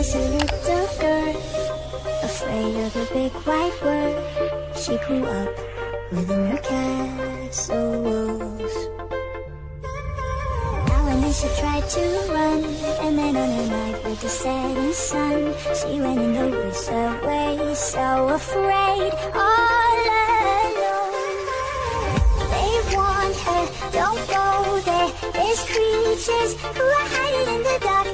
was a little girl, afraid of the big white world. She grew up within her castle walls. Now and then she tried to run, and then on a night with the setting sun, she went in the woods away, so afraid, all alone. They warned her, don't go there, there's creatures who are hiding in the dark.